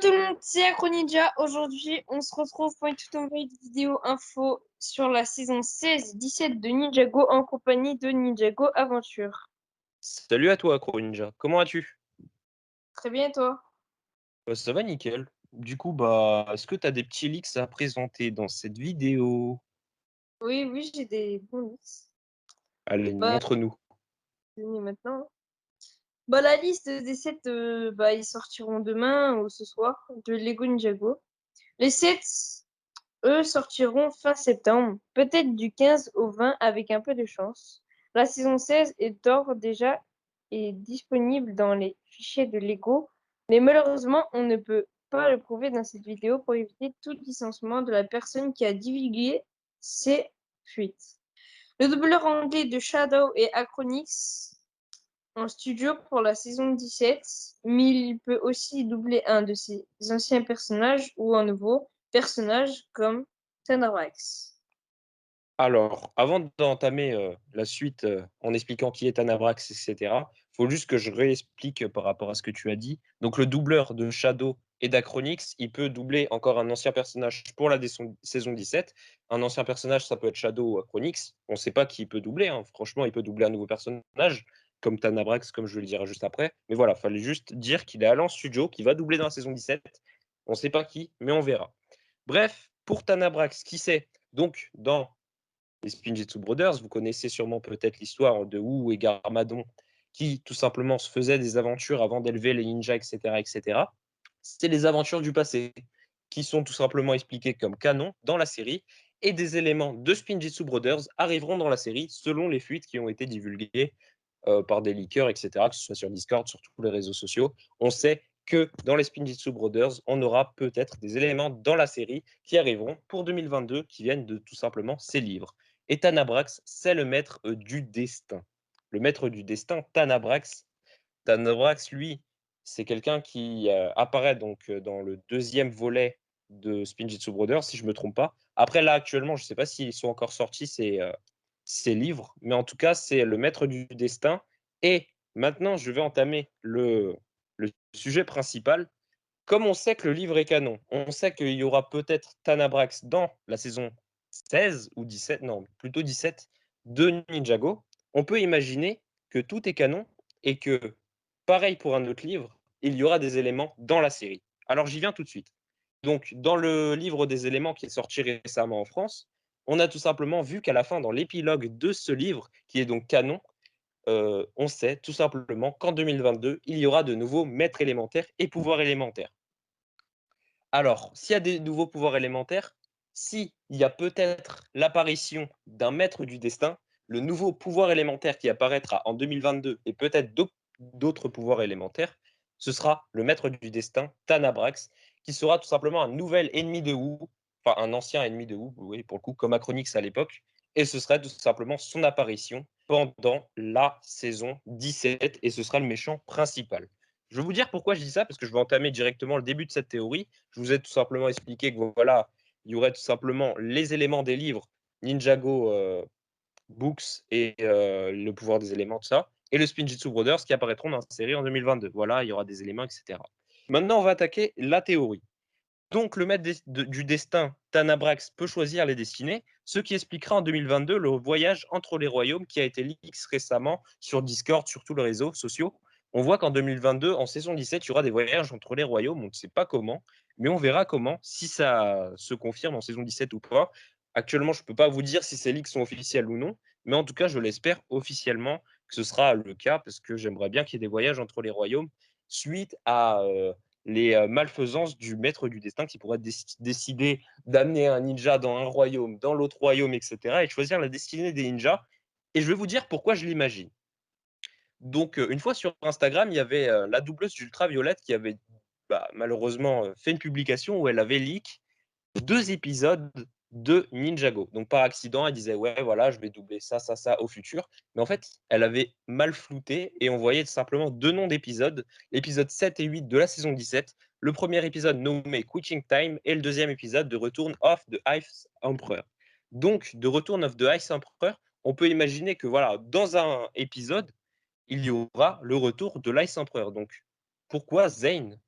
tout le monde, c'est Acroninja. Aujourd'hui, on se retrouve pour une toute nouvelle vidéo info sur la saison 16-17 de Ninjago en compagnie de Ninjago Aventure. Salut à toi, Acro Ninja. Comment vas-tu? Très bien, et toi? Ça va nickel. Du coup, est-ce que tu as des petits leaks à présenter dans cette vidéo? Oui, oui, j'ai des bons mix. Allez, Bah, montre-nous. je vais maintenant. Bah, la liste des sets, ils sortiront demain ou ce soir de Lego Ninjago. Les sets, eux, sortiront fin septembre, peut-être du 15 au 20 avec un peu de chance. La saison 16 est d'ores déjà est disponible dans les fichiers de Lego, mais malheureusement, on ne peut pas le prouver dans cette vidéo pour éviter tout licenciement de la personne qui a divulgué ces fuites. Le doubleur anglais de Shadow est Acronix en studio pour la saison 17, mais il peut aussi doubler un de ses anciens personnages ou un nouveau personnage comme Thunderbox. Alors, avant d'entamer la suite en expliquant qui est Anabrax, etc., il faut juste que je réexplique par rapport à ce que tu as dit. Donc, le doubleur de Shadow et d'Acronix, il peut doubler encore un ancien personnage pour la saison 17. Un ancien personnage, ça peut être Shadow ou Acronix. On ne sait pas qui il peut doubler, hein. Franchement, il peut doubler un nouveau personnage, comme Tanabrax, comme je le dirai juste après. Mais voilà, il fallait juste dire qu'il est allé en studio, qu'il va doubler dans la saison 17. On ne sait pas qui, mais on verra. Bref, pour Tanabrax, qui c'est? Donc, dans les Spinjitzu Brothers, vous connaissez sûrement peut-être l'histoire de Wu et Garmadon qui tout simplement se faisaient des aventures avant d'élever les ninjas, etc., etc. C'est les aventures du passé qui sont tout simplement expliquées comme canon dans la série et des éléments de Spinjitzu Brothers arriveront dans la série selon les fuites qui ont été divulguées par des leakers, etc., que ce soit sur Discord, sur tous les réseaux sociaux. On sait que dans les Spinjitzu Brothers, on aura peut-être des éléments dans la série qui arriveront pour 2022 qui viennent de tout simplement ces livres. Et Tanabrax, c'est le maître du destin. Le maître du destin, Tanabrax. Tanabrax, lui, c'est quelqu'un qui apparaît donc dans le deuxième volet de Spinjitzu Brothers, si je ne me trompe pas. Après, là, actuellement, je ne sais pas s'ils sont encore sortis ces livres, mais en tout cas, c'est le maître du destin. Et maintenant, je vais entamer le sujet principal. Comme on sait que le livre est canon, on sait qu'il y aura peut-être Tanabrax dans la saison 16 ou 17, non, plutôt 17 de Ninjago. On peut imaginer que tout est canon et que, pareil pour un autre livre, il y aura des éléments dans la série. Alors j'y viens tout de suite. Donc, dans le livre des éléments qui est sorti récemment en France, on a tout simplement vu qu'à la fin, dans l'épilogue de ce livre, qui est donc canon, on sait tout simplement qu'en 2022, il y aura de nouveaux maîtres élémentaires et pouvoirs élémentaires. Alors, s'il y a des nouveaux pouvoirs élémentaires, s'il y a peut-être l'apparition d'un maître du destin, le nouveau pouvoir élémentaire qui apparaîtra en 2022 et peut-être d'autres pouvoirs élémentaires, ce sera le maître du destin, Tanabrax, qui sera tout simplement un nouvel ennemi de Wu, enfin un ancien ennemi de Wu, oui, pour le coup, comme Acronix à l'époque, et ce serait tout simplement son apparition pendant la saison 17, et ce sera le méchant principal. Je vais vous dire pourquoi je dis ça, parce que je vais entamer directement le début de cette théorie. Je vous ai tout simplement expliqué que voilà, il y aurait tout simplement les éléments des livres Ninjago Books et le pouvoir des éléments, tout ça, et le Spinjitzu Brothers qui apparaîtront dans la série en 2022. Voilà, il y aura des éléments, etc. Maintenant, on va attaquer la théorie. Donc, le maître du destin, Tanabrax, peut choisir les destinées, ce qui expliquera en 2022 le voyage entre les royaumes qui a été leak récemment sur Discord, sur tous les réseaux sociaux. On voit qu'en 2022, en saison 17, il y aura des voyages entre les royaumes. On ne sait pas comment, mais on verra comment, si ça se confirme en saison 17 ou pas. Actuellement, je ne peux pas vous dire si ces leaks sont officiels ou non, mais en tout cas, je l'espère officiellement que ce sera le cas, parce que j'aimerais bien qu'il y ait des voyages entre les royaumes suite à les malfaisances du maître du destin qui pourrait décider d'amener un ninja dans un royaume, dans l'autre royaume, etc. et de choisir la destinée des ninjas. Et je vais vous dire pourquoi je l'imagine. Donc, une fois sur Instagram, il y avait la doubleuse d'Ultraviolette qui avait malheureusement fait une publication où elle avait leak 2 épisodes de Ninjago. Donc par accident, elle disait ouais voilà, je vais doubler ça, ça, ça au futur. Mais en fait, elle avait mal flouté et on voyait simplement 2 noms d'épisodes, l'épisode 7 et 8 de la saison 17. Le premier épisode nommé Quitting Time et le deuxième épisode de Return of the Ice Emperor. Donc de Return of the Ice Emperor, on peut imaginer que voilà, dans un épisode, il y aura le retour de l'Ice Emperor. Donc pourquoi Zane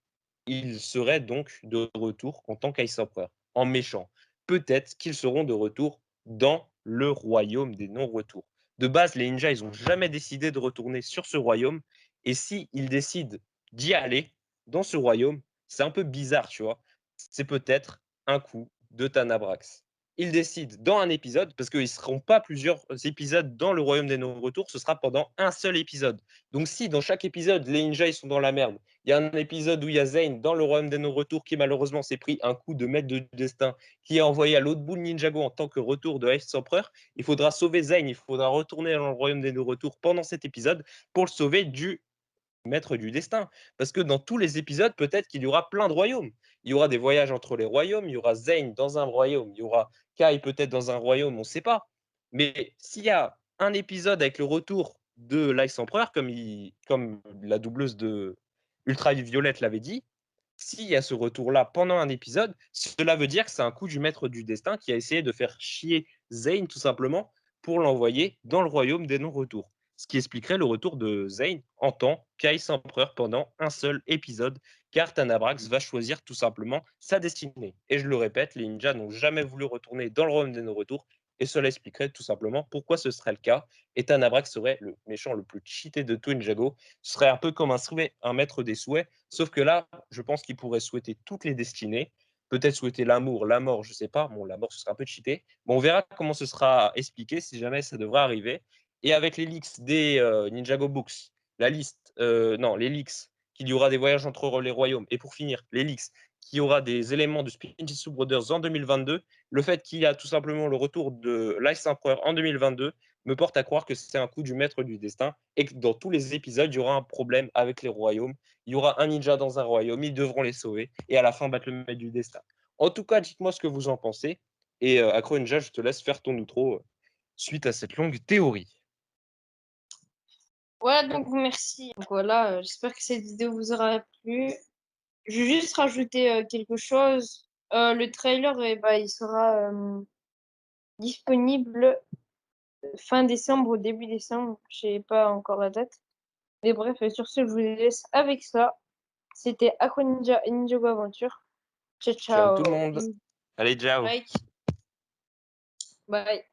ils seraient donc de retour en tant qu'Ice Emperor, en méchant. Peut-être qu'ils seront de retour dans le royaume des non-retours. De base, les ninjas, ils n'ont jamais décidé de retourner sur ce royaume. Et s'ils décident d'y aller, dans ce royaume, c'est un peu bizarre, tu vois. C'est peut-être un coup de Tanabrax. Ils décident dans un épisode, parce qu'ils ne seront pas plusieurs épisodes dans le royaume des non-retours, ce sera pendant un seul épisode. Donc si dans chaque épisode, les ninjas ils sont dans la merde, il y a un épisode où il y a Zane dans le royaume des non-retours qui malheureusement s'est pris un coup de maître de destin qui est envoyé à l'autre bout de Ninjago en tant que retour de Ice Emperor. Il faudra sauver Zane, il faudra retourner dans le royaume des non-retours pendant cet épisode pour le sauver du maître du destin. Parce que dans tous les épisodes, peut-être qu'il y aura plein de royaumes. Il y aura des voyages entre les royaumes, il y aura Zane dans un royaume, il y aura Kai peut-être dans un royaume, on ne sait pas. Mais s'il y a un épisode avec le retour de l'Ice Emperor, comme la doubleuse de Ultraviolette l'avait dit, s'il y a ce retour-là pendant un épisode, cela veut dire que c'est un coup du maître du destin qui a essayé de faire chier Zane tout simplement pour l'envoyer dans le royaume des non-retours. Ce qui expliquerait le retour de Zane en tant qu'Ice Emperor pendant un seul épisode, car Tanabrax va choisir tout simplement sa destinée. Et je le répète, les ninjas n'ont jamais voulu retourner dans le royaume des non-retours, et cela expliquerait tout simplement pourquoi ce serait le cas. Et Tanabrax serait le méchant le plus cheaté de tout Ninjago. Ce serait un peu comme un maître des souhaits, sauf que là, je pense qu'il pourrait souhaiter toutes les destinées, peut-être souhaiter l'amour, la mort, je sais pas. Bon, la mort, ce sera un peu cheaté. Bon, on verra comment ce sera expliqué si jamais ça devrait arriver. Et avec les leaks des Ninjago Books, la liste, non, les leaks, qu'il y aura des voyages entre les royaumes. Et pour finir, les leaks, qu'il y aura des éléments de Spinjitzu Brothers en 2022. Le fait qu'il y a tout simplement le retour de l'Ice Emperor en 2022 me porte à croire que c'est un coup du maître du destin et que dans tous les épisodes, il y aura un problème avec les royaumes. Il y aura un ninja dans un royaume, ils devront les sauver et à la fin battre le maître du destin. En tout cas, dites-moi ce que vous en pensez. Et Acro Ninja, je te laisse faire ton outro suite à cette longue théorie. Voilà, donc merci. Donc voilà, j'espère que cette vidéo vous aura plu. Je vais juste rajouter quelque chose. Le trailer, il sera disponible fin décembre ou début décembre. Je sais pas encore la date. Mais bref, sur ce, je vous laisse avec ça. C'était Aqua Ninja et Ninjago Aventure. Ciao, Ciao tout le ciao. monde. Allez, ciao. Bye. Bye.